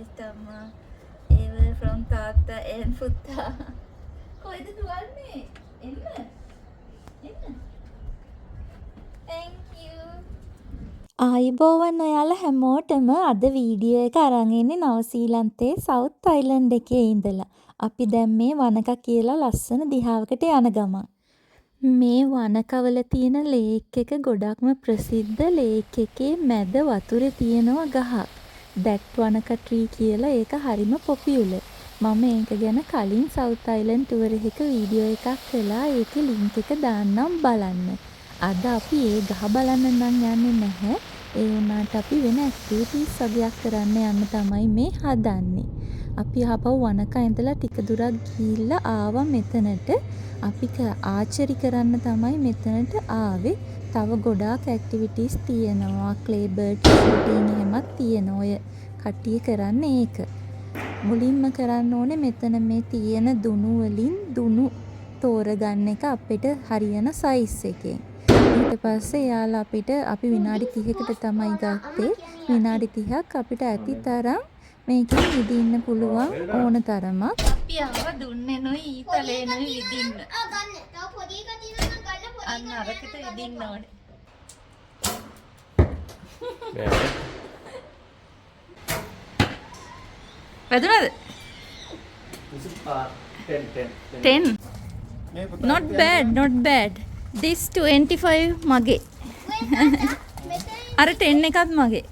dearest amma ever from Tata and Putta. කොයිද දුවන්නේ? එන්න. එන්න. Thank you. ආයිබෝවන් ඔයාලා හැමෝටම අද වීඩියෝ එක අරන් ඉන්නේ නවසීලන්තයේ සවුත් අයිලන්ඩ් එකේ ඉඳලා. අපි දැන් මේ වනක කියලා ලස්සන දිහාවකට යන ගමන්. මේ වනකවල තියෙන ලේක් එක ගොඩක්ම ප්‍රසිද්ධ. ලේක් එකේ මැද වතුරේ තියෙනවා ගහක්. that වනක tree කියලා ඒක හරිම පොපියුලර්. මම ඒක ගැන කලින් සවුත් අයිලන්ඩ් ටුවර් එකක වීඩියෝ එකක් කළා. ඒකේ ලින්ක් එක දාන්නම් බලන්න. අද අපි ඒ ගහ බලන්න නම් යන්නේ නැහැ. ඒ වුණාට අපි වෙන ඇක්ටිවිටීස් වගේක් කරන්න යන්න තමයි මේ හදන්නේ. අපි ආපහු වනක ඉඳලා ටික දුරක් ගිහිල්ලා ආවා මෙතනට. අපි ආචරි කරන්න තමයි මෙතනට ආවේ. තව ගොඩාක් ඇක්ටිවිටීස් තියෙනවා. ක්ලේ බර්ඩ් ෂූටින් එහෙමත් තියෙනවා. ඔය කට්ටිය කරන්නේ ඒක. මුලින්ම කරන්න ඕනේ මෙතන මේ තියෙන දුනු වලින් දුනු තෝරගන්න එක අපිට හරියන සයිස් එකෙන්. ඊට පස්සේ යාලා අපිට අපි විනාඩි 30කට තමයි ගත්තේ. විනාඩි 30ක් අපිට ඇති තරම් මේකෙන් විදින්න පුළුවන් ඕන තරමක්. අපි ආව දුන්නේ නොයි ඊතලේ නොයි විදින්න. ගන්න. තව පොඩි එකක් තියෙනවා නම් ගන්න පොඩි. අන්න අරකට විදින්න ඕනේ. වැදුනද? 10. Not bad, not bad. This 25 මගේ. අර 10 එකත් මගේ.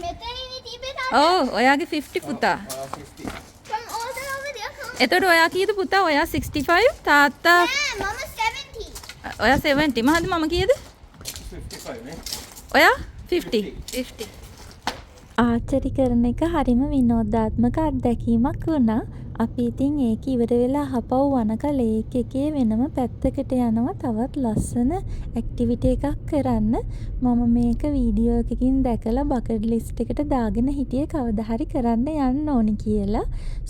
මෙතනින් තිබේ ඔව් ඔයාගේ 50 පුතා. from all the over there come. එතකොට ඔයා කීයද පුතා? ඔයා 65 තාත්තා මම 70. ඔයා 70. මහද මම කීයද? 55 නේ. ඔයා 50. 50. ආචරි කරන එක හරිම විනෝදාත්මක අත්දැකීමක් වුණා. අපි ඉතින් ඒක ඉවර වෙලා ආපහු වනක ලේක් එකේ වෙනම පැත්තකට යනවා තවත් ලස්සන ඇක්ටිවිටි එකක් කරන්න. මම මේක වීඩියෝ එකකින් දැකලා බකට් ලිස්ට් එකට දාගෙන හිටියේ කවදා හරි කරන්න යන්න ඕනි කියලා.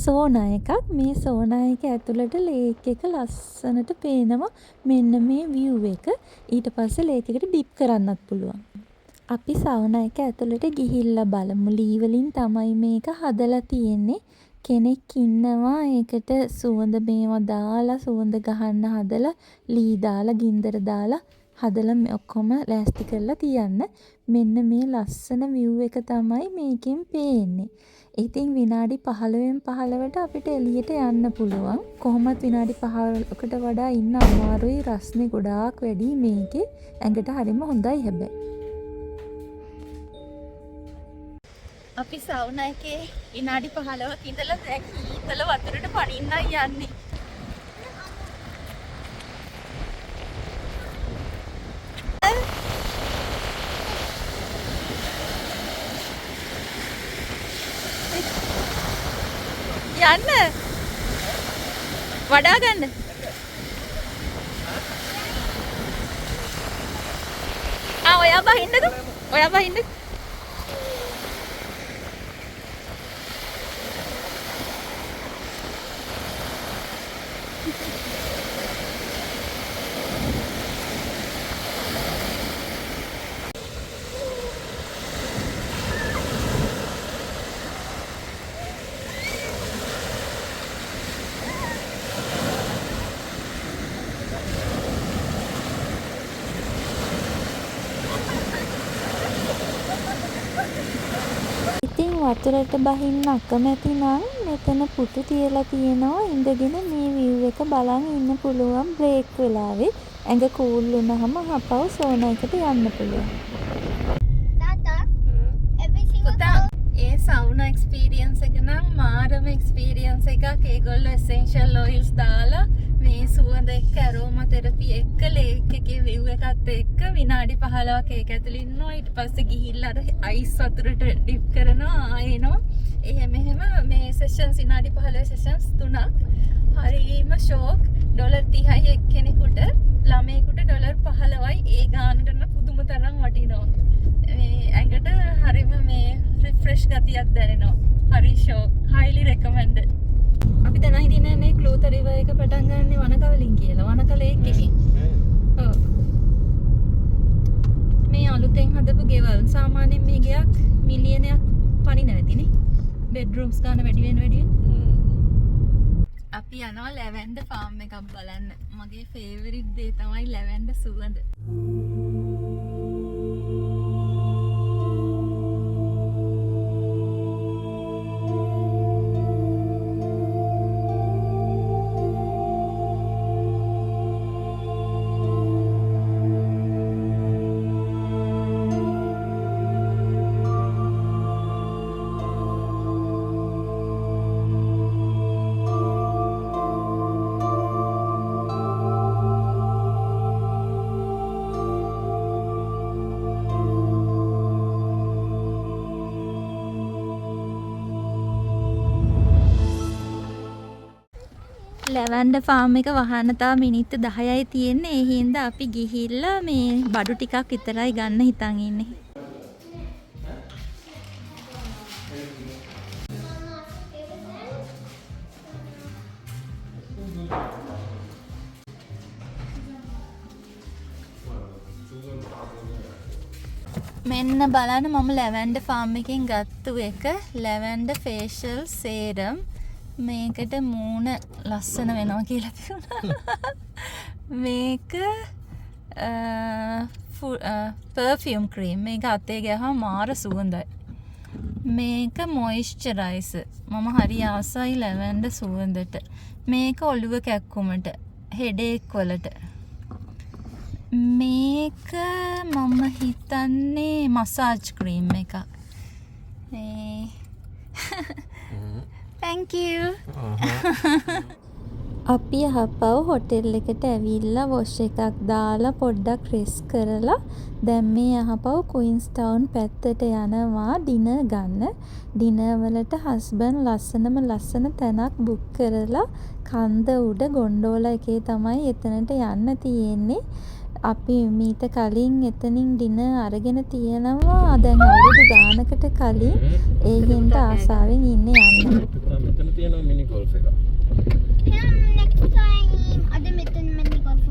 සෝනා එකක්. මේ සෝනා එක ඇතුළට ලේක් එක ලස්සනට පේනවා. මෙන්න මේ view එක. ඊට පස්සේ ලේක් එකට ඩිප් කරන්නත් පුළුවන්. අපි සවුනා එක ඇතුළට ගිහිල්ලා බලමු. ලී වලින් තමයි මේක හදලා තියෙන්නේ. කෙනෙක් ඉන්නවා ඒකට සුවඳ මේවා දාලා සුවඳ ගහන්න හදලා ලී දාලා ගින්දර දාලා හදලා ඔක්කොම ලෑස්ති කරලා තියන්න. මෙන්න මේ ලස්සන view එක තමයි මේකෙන් පේන්නේ. ඉතින් විනාඩි 15න් 15ට අපිට එළියට යන්න පුළුවන්. කොහොමත් විනාඩි 15කට වඩා ඉන්න අමාරුයි. රස්නේ ගොඩාක් වැඩි මේකේ. ඇඟට හරිම හොඳයි හැබැයි. අපි සවුනා එකේ විනාඩි 15ක් ඉඳලා දැන් ඊතල වතුරට පනින්නයි යන්නේ. යන්න. වඩා ගන්න. ඔයා බහින්නද? ඔයා බහින්නද? ඉතින් වතුරට බහින්න අකමැති නම් මෙතන පුටු තියලා තියෙනවා. ඉඳගෙන මේ view එක බලන් ඉන්න පුළුවන් බ්‍රේක් වෙලාවේ. ඇඟ කූල් වුණාම ආපහු සෝනා එකට යන්න පුළුවන්. තාතා every single පුතා ඒ සවුනා එක්ස්පීරියන්ස් එක නම් මාරම එක්ස්පීරියන්ස් එකක්. ඒගොල්ලෝ essential oils දාලා මේ සුවඳ එක්ක aroma therapy එක්ක ලේක් එකේ view එකත් එක්ක විනාඩි 15ක් ඒක ඇතුළේ ඉන්නවා. ඊට පස්සේ ගිහිල්ලා අර අයිස් වතුරට ඩිප් කරනවා ආයෙනවා. එහෙම මේ සෙෂන්ස් විනාඩි 15 සෙෂන්ස් 3ක්. හරිම ෂෝක්. $30යි එක්කෙනෙකුට. ළමයෙකුට $15යි. ඒ ගානට නම් පුදුම තරම් වටිනවා. මේ ඇඟට හරිම මේ රිෆ්‍රෙෂ් ගතියක් දැනෙනවා. හරි ෂෝක්. highly recommended. අපි දැන් හිටින්නේ ක්ලූත රිවර් එක පටන් ගන්න වනකවලින් කියලා. වනක ලේක් එකේ. ඔව්. මේ අලුතෙන් හදපු ගෙවල්. සාමාන්‍යයෙන් මේ ගෙයක් මිලියනයක් පණින නැතිනේ. බෙඩ්රූම්ස් ගන්න වැඩි වෙන අපි යනවා ලැවෙන්ඩර් ෆාම් එකක් බලන්න. මගේ ෆේවරිට් දේ තමයි ලැවෙන්ඩර් සුවඳ. ලැවන්ඩර් ෆාම් එක වහන්න තව මිනිත්තු 10යි තියෙන්නේ. ඒ හින්දා අපි ගිහිල්ලා මේ බඩු ටිකක් විතරයි ගන්න හිතන් ඉන්නේ. මෙන්න බලන්න මම ලැවන්ඩර් ෆාම් එකෙන් ගත්තු එක ලැවන්ඩර් ෆේෂල් සේරම්. මේකට මූණ ලස්සන වෙනවා කියලා තිබුණා. මේක පර්ෆියුම් ක්‍රීම්. මේක අතේ ගහම මාර සුවඳයි. මේක මොයිස්චරයිසර්. මම හරි ආසයි ලැවන්ඩර් සුවඳට. මේක ඔළුව කැක්කුමට, හෙඩේක් වලට. මේක මම හිතන්නේ මසාජ් ක්‍රීම් එකක්. Thank you. අපි අහපව හොටෙල් එකට ඇවිල්ලා වොෂ් එකක් දාලා පොඩ්ඩක් රෙස්ට් කරලා දැන් මේ අහපව ක්වීන්ස්ටවුන් පැත්තට යනවා ඩිනර් ගන්න. ඩිනර් වලට හස්බන්ඩ් ලස්සන තැනක් බුක් කරලා කන්ද උඩ ගොන්ඩෝලා එකේ තමයි එතනට යන්න තියෙන්නේ. අපි මීට කලින් එතනින් ඩිනර් අරගෙන තියෙනවා. දැන් අවුරුදු ගානකට කලින් ඒ හින්දා ආසාවෙන් ඉන්නේ යන්න. මෙතන තියෙනවා මිනි ගෝල්ෆ් එක. next time ada meeting mini golf.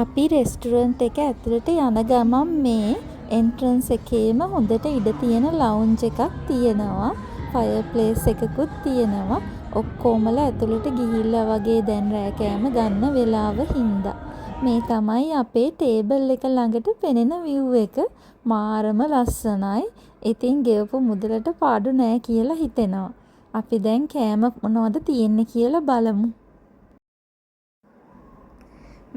අපි රෙස්ටුරන්ට් එක ඇතුළට යන ගමන් මේ එන්ට්‍රන්ස් එකේම හොඳට ඉඩ තියෙන ලවුන්ජ් එකක් තියෙනවා. ෆයර්ප්ලේස් එකකුත් තියෙනවා. ඔක්කොමලා ඇතුළට ගිහිල්ලා වගේ දැන් රෑ කෑම ගන්න වෙලාව හින්දා. මේ තමයි අපේ ටේබල් එක ළඟට පෙනෙන view එක. මාරම ලස්සනයි. ඉතින් ගෙවපු මුදලට පාඩු නෑ කියලා හිතෙනවා. අපි දැන් කෑම මොනවද තියෙන්නේ කියලා බලමු.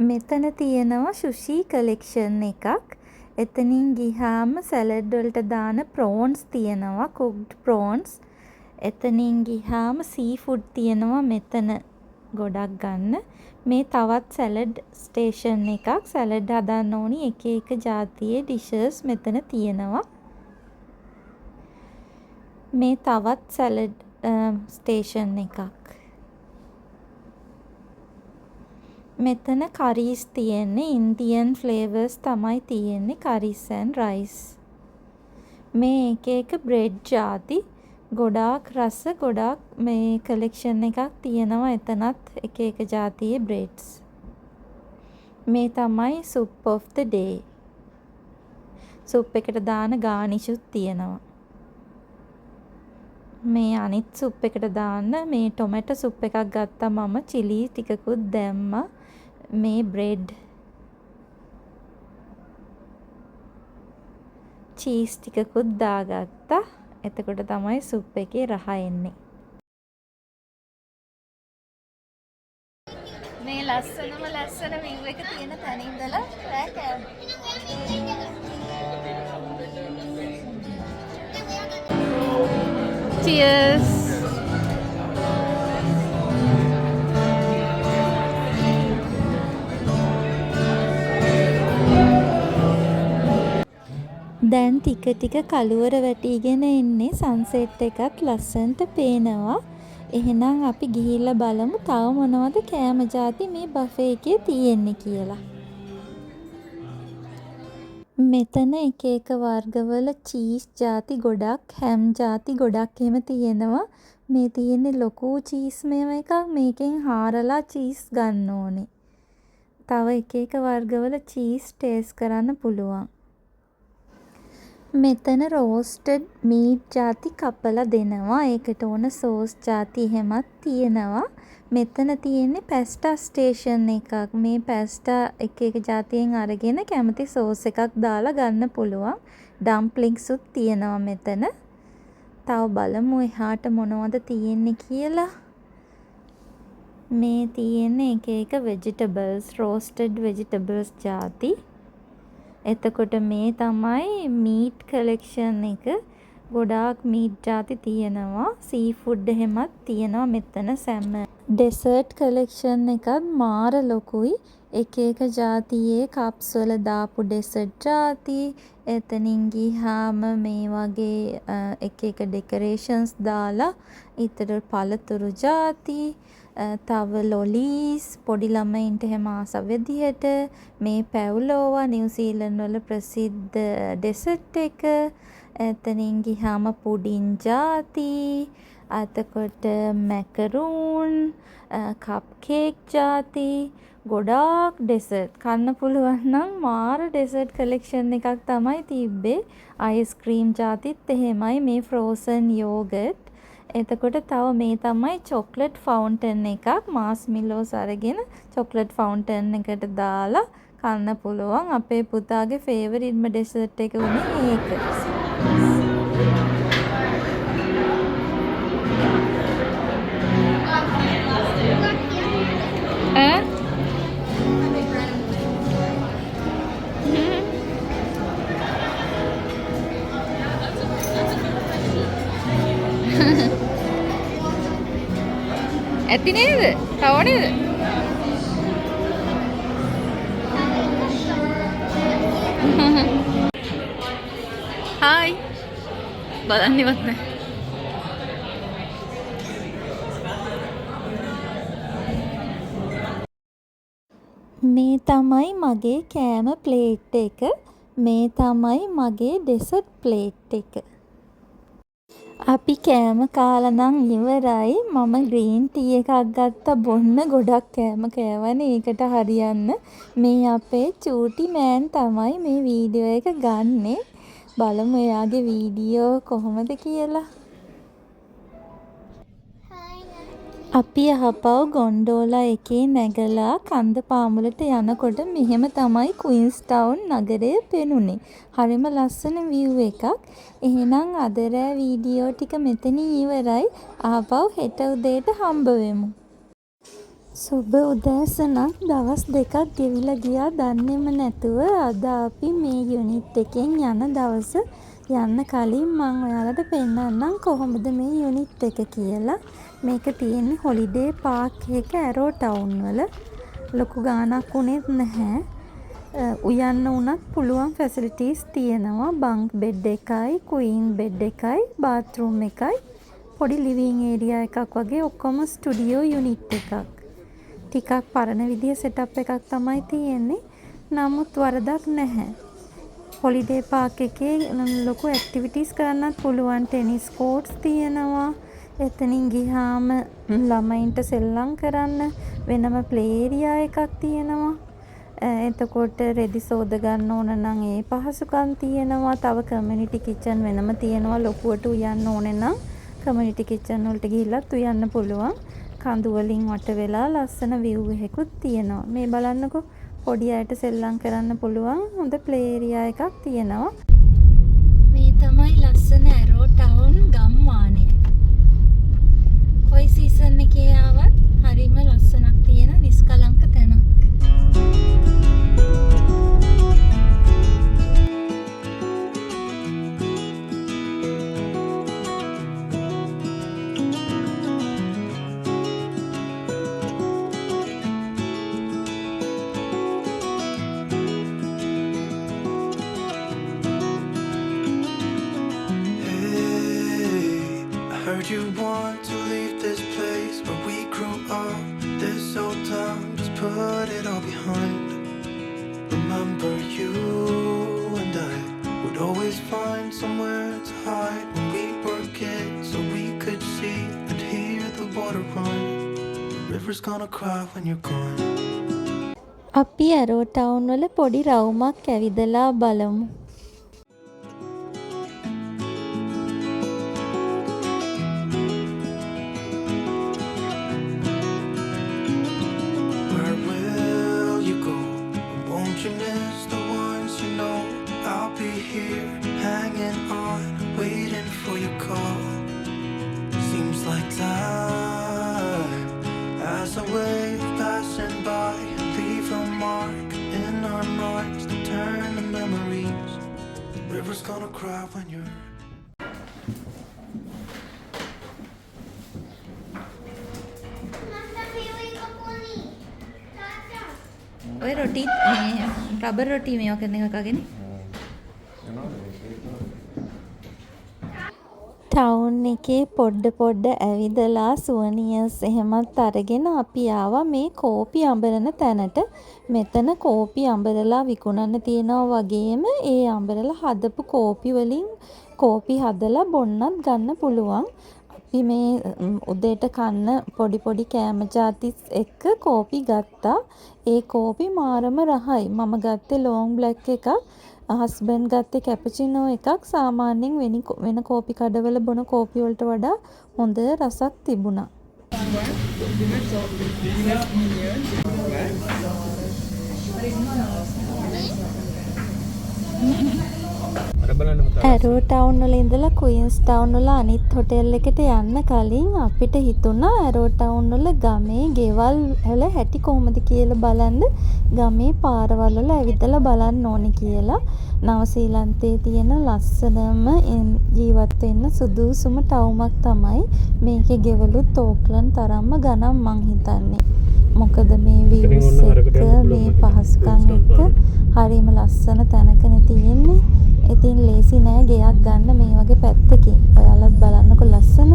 මෙතන තියෙනවා සුෂි කලෙක්ෂන් එකක්. එතනින් ගිහාම සැලඩ් වලට දාන ප්‍රෝන්ස් තියෙනවා, කුක්ඩ් ප්‍රෝන්ස්. එතනින් ගිහාම සී ෆුඩ් තියෙනවා මෙතන ගොඩක් ගන්න. මේ තවත් සැලඩ් ස්ටේෂන් එකක්. සැලඩ් හදන්න ඕනි එක එක ජාතියේ ඩිෂස් මෙතන තියෙනවා. මේ තවත් සැලඩ් ස්ටේෂන් එකක්. මෙතන කරීස් තියෙන්නේ. ඉන්දියන් ෆ්ලේවර්ස් තමයි තියෙන්නේ. කරීස් ඇන් රයිස්. මේ එක එක බ්‍රෙඩ් ජාති ගොඩාක් රස ගොඩාක් මේ කලෙක්ෂන් එකක් තියෙනවා. එතනත් එක එක ජාතියේ බ්‍රෙඩ්ස්. මේ තමයි soup of the day. Soup එකට දාන ගානිෂුත් තියෙනවා. මේ අනිත් සුප් එකට දාන්න මේ ටොමැටෝ සුප් එකක් ගත්තා මම chili ටිකකුත් දැම්මා. මේ බ්‍රෙඩ් චීස් ටිකකුත් දාගත්තා. එතකොට තමයි සුප් එකේ රහ එන්නේ. මේ ලස්සන view එක තියෙන තැන ඉඳලා රෑ කෑම. Cheers. දැන් ටික ටික කළුවර වැටිගෙන එන්නේ සන්සෙට් එකත් ලස්සනට පේනවා. එහෙනම් අපි ගිහිල්ලා බලමු තව මොනවද කෑම ಜಾති මේ බෆේ එකේ තියෙන්නේ කියලා. මෙතන එක එක වර්ගවල චීස් ಜಾති ගොඩක්, හැම් ಜಾති ගොඩක් එහෙම තියෙනවා. මේ තියෙන්නේ ලොකු චීස් මේව එකක්. මේකෙන් හාරලා චීස් ගන්න ඕනේ. තව එක එක වර්ගවල චීස් ටේස්ට් කරන්න පුළුවන්. මෙතන රෝස්ටඩ් මීට් ಜಾති කපලා දෙනවා. ඒකට ඕන සෝස් ಜಾති එහෙමත් තියෙනවා. මෙතන තියෙන්නේ පැස්ටා ස්ටේෂන් එකක්. මේ පැස්ටා එක එක ಜಾතියෙන් අරගෙන කැමති සෝස් එකක් දාලා ගන්න පුළුවන්. ඩම්ප්ලින්ග්ස් උත් තියෙනවා මෙතන. තව බලමු එහාට මොනවද තියෙන්නේ කියලා. මේ තියෙන්නේ එක එක vegetables, roasted vegetables ಜಾති. එතකොට මේ තමයි මීට් කලෙක්ෂන් එක. ගොඩාක් මීට් ಜಾති තියෙනවා. සී ෆුඩ් එහෙමත් තියෙනවා මෙතන සැමන්. ඩෙසර්ට් කලෙක්ෂන් එකත් මාර ලොකුයි. එක එක ಜಾතියේ කප්ස් වල දාපු ඩෙසර්ට් ಜಾති. එතනින් ගියාම මේ වගේ එක එක ඩෙකරේෂන්ස් දාලා ඊතර පළතුරු ಜಾති. තව ලොලීස් පොඩි ළමයින්ට එහෙම ආස විදිහට. මේ පැව්ලෝවා නිව්සීලන්ත වල ප්‍රසිද්ධ ඩෙසර්ට් එක. එතනින් ගියාම පුඩින් ಜಾති. එතකොට මැකරූන්, කප් කේක් ಜಾති. ගොඩාක් ඩෙසර්ට් කන්න පුළුවන් නම් මාර ඩෙසර්ට් කලෙක්ෂන් එකක් තමයි තිබ්බේ. අයිස්ක්‍රීම් ಜಾතිත් එහෙමයි. මේ ෆ්‍රෝසන් යෝගට්. එතකොට තව මේ තමයි චොක්ලට් ෆවුන්ටන් එකක්. මාස්මිලෝස් අරගෙන චොක්ලට් ෆවුන්ටන් එකට දාලා කන්න පුළුවන්. අපේ පුතාගේ ෆේවරිට්ම ඩෙසර්ට් එක උනේ ඒක. ඇති නේද? තව නේද? හායි. බලන්නේවත් නැහැ. මේ තමයි මගේ කෑම ප්ලේට් එක. මේ තමයි මගේ ඩෙසර්ට් ප්ලේට් එක. අපි කෑම කාලා නම් ඉවරයි. මම ග්‍රීන් ටී එකක් ගත්තා බොන්න. ගොඩක් කෑම කෑවනේ ඒකට හරියන්න. මේ අපේ චූටි මෑන් තමයි මේ වීඩියෝ එක ගන්නෙ. බලමු එයාගේ වීඩියෝ කොහොමද කියලා. අපි අහපව් ගොන්ඩෝලා එකේ නැගලා කන්ද පාමුලට යනකොට මෙහෙම තමයි ක්වීන්ස් ටවුන් නගරය පෙනුනේ. හරිම ලස්සන view එකක්. එහෙනම් අද රෑ වීඩියෝ ටික මෙතනින් ඉවරයි. ආපහු හෙට උදේට හම්බ වෙමු. සුබ උදෑසනක්. දවස් දෙකක් ගෙවිලා ගියා දන්නේම නැතුව. අද අපි මේ යුනිට් එකෙන් යන දවස යන්න කලින් මම ඔයාලට පෙන්නන්නම් කොහොමද මේ යුනිට් එක කියලා. මේක තියෙන්නේ හොලිඩේ පාක් එක ඇරෝ ටවුන් වල. ලොකු ගාණක් උනේත් නැහැ. උයන්න උනත් පුළුවන් ෆැසිලිටිස් තියෙනවා. බංක් බෙඩ් එකයි, ක්වීන් බෙඩ් එකයි, බාත්රූම් එකයි, පොඩි ලිවිං ඒරියා එකක් වගේ ඔක්කොම ස්ටුඩියෝ යුනිට් එකක්. ටිකක් පරණ විදිය සෙටප් එකක් තමයි තියෙන්නේ. නමුත් වරදක් නැහැ. හොලිඩේ පාක් එකේ ලොකු ඇක්ටිවිටීස් කරන්නත් පුළුවන්. ටෙනිස් කෝට්ස් තියෙනවා. එතනින් ගියාම ළමයින්ට සෙල්ලම් කරන්න වෙනම ප්ලේ ඒරියා එකක් තියෙනවා. එතකොට රෙදි සෝද ගන්න ඕන නම් ඒ පහසුකම් තියෙනවා. තව කමියුනිටි කිචන් වෙනම තියෙනවා. ලොකුවට උයන්න ඕනේ නම් කමියුනිටි කිචන් වලට ගිහිල්ලත් උයන්න පුළුවන්. කඳු වලින් වට වෙලා ලස්සන view එකකුත් තියෙනවා. මේ බලන්නකෝ පොඩි අයට සෙල්ලම් කරන්න පුළුවන් හොඳ ප්ලේ ඒරියා එකක් තියෙනවා. මේ තමයි ලස්සන ඇරෝ ටවුන් ගම්මානය. කොයි සීසන් එකේ ආවත් හරිම ලස්සනක් තියෙන නිස්කලංක තැනක්. Heard you want to leave this place where we grew up. This old town, just put it all behind. Remember you and I would always find somewhere to hide when we were kids, so we could see and hear the water run. The river's gonna cry when you're gone. අපි arrow town වල පොඩි රවුමක් ඇවිදලා බලමු. Where will you go? Won't you miss the ones you know? I'll be here, hanging on, waiting for your call. Seems like time as a wave passing by, leave a mark in our minds to turn to memories. The river's gonna cry when you're ඔය රොටි මේ rubber රොටි මේවා කරන එක කගෙන town එකේ පොඩ්ඩ ඇවිදලා සුවනියර්ස් එහෙමත් අරගෙන අපි ආවා මේ කෝපි අඹරන තැනට. මෙතන කෝපි අඹරලා විකුණන්න තියෙනවා වගේම ඒ අඹරලා හදපු කෝපි වලින් කෝපි හදලා බොන්නත් ගන්න පුළුවන්. අපි මේ උදේට කන්න පොඩි කෑම ජාතිස් එක්ක කෝපි ගත්තා. ඒ කෝපි මාරම රහයි. මම ගත්තේ ලොං බ්ලැක් එකක්. හස්බන්ඩ් ගත්තේ කැපචිනෝ එකක්. සාමාන්‍යයෙන් වෙන කෝපි කඩවල බොන කෝපි වලට වඩා හොඳ රසක් තිබුණා. ඇරෝ ටවුන් වල ඉඳලා ක්වීන්ස් ටවුන් වල අනිත් හොටෙල් එකට යන්න කලින් අපිට හිතුණා ඇරෝ ටවුන් වල ගමේ ගෙවල් වල හැටි කොහොමද කියලා බලන්න ගමේ පාරවල් වල ඇවිදලා බලන්න ඕනේ කියලා. නවසීලන්තයේ තියෙන ලස්සනම ජීවත් වෙන්න සුදුසුම ටවුමක් තමයි මේකේ ගෙවලුත් ඕක්ලන්ඩ් තරම්ම ගණන් මං හිතන්නේ. මොකද මේ views එක මේ පහසුකම් එක්ක හරිම ලස්සන තැනකනේ තියෙන්නේ. ඉතින් ලේසි නෑ ගෙයක් ගන්න මේ වගේ පැත්තකින්. ඔයාලත් බලන්නකො ලස්සන.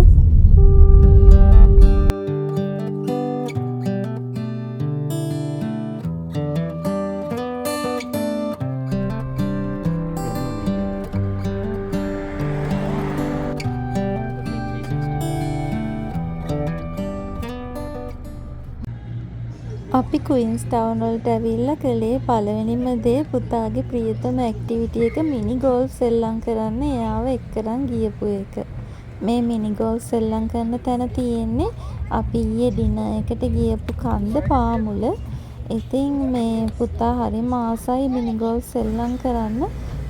අපි ක්වීන්ස් ටවුන් වලට ඇවිල්ලා කළේ පළවෙනිම දේ පුතාගේ ප්‍රියතම ඇක්ටිවිටි එක මිනි ගෝල්ෆ් සෙල්ලම් කරන්න එයාව එක්කරන් ගියපු එක. මේ මිනි ගෝල්ෆ් සෙල්ලම් කරන තැන තියෙන්නේ අපි ඊයේ ඩිනර් එකට ගියපු කන්ද පාමුල. ඉතින් මේ පුතා හරිම ආසයි මිනි ගෝල්ෆ් සෙල්ලම් කරන්න.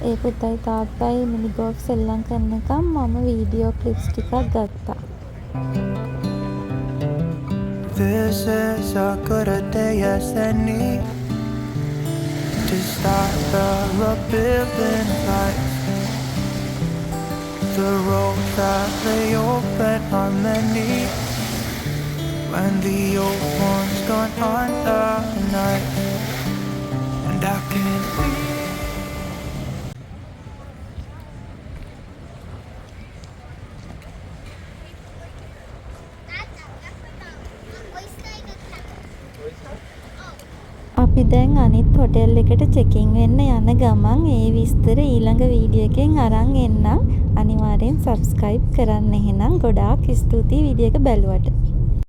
ඒ පුතයි තාත්තයි මිනි ගෝල්ෆ් සෙල්ලම් කරනකම් මම වීඩියෝ ක්ලිප්ස් ටිකක් ගත්තා. This is a good a day as any to start the rebuilding life. The road that lay open are many when the old one's gone under the night, and I can't be. අපි දැන් අනිත් hotel එකට check-in වෙන්න යන ගමන් ඒ විස්තර ඊළඟ video එකෙන් අරන් එන්නම්. අනිවාර්යෙන් subscribe කරන්න. එහෙනම් ගොඩාක් ස්තුතියි වීඩියෝ එක බැලුවට.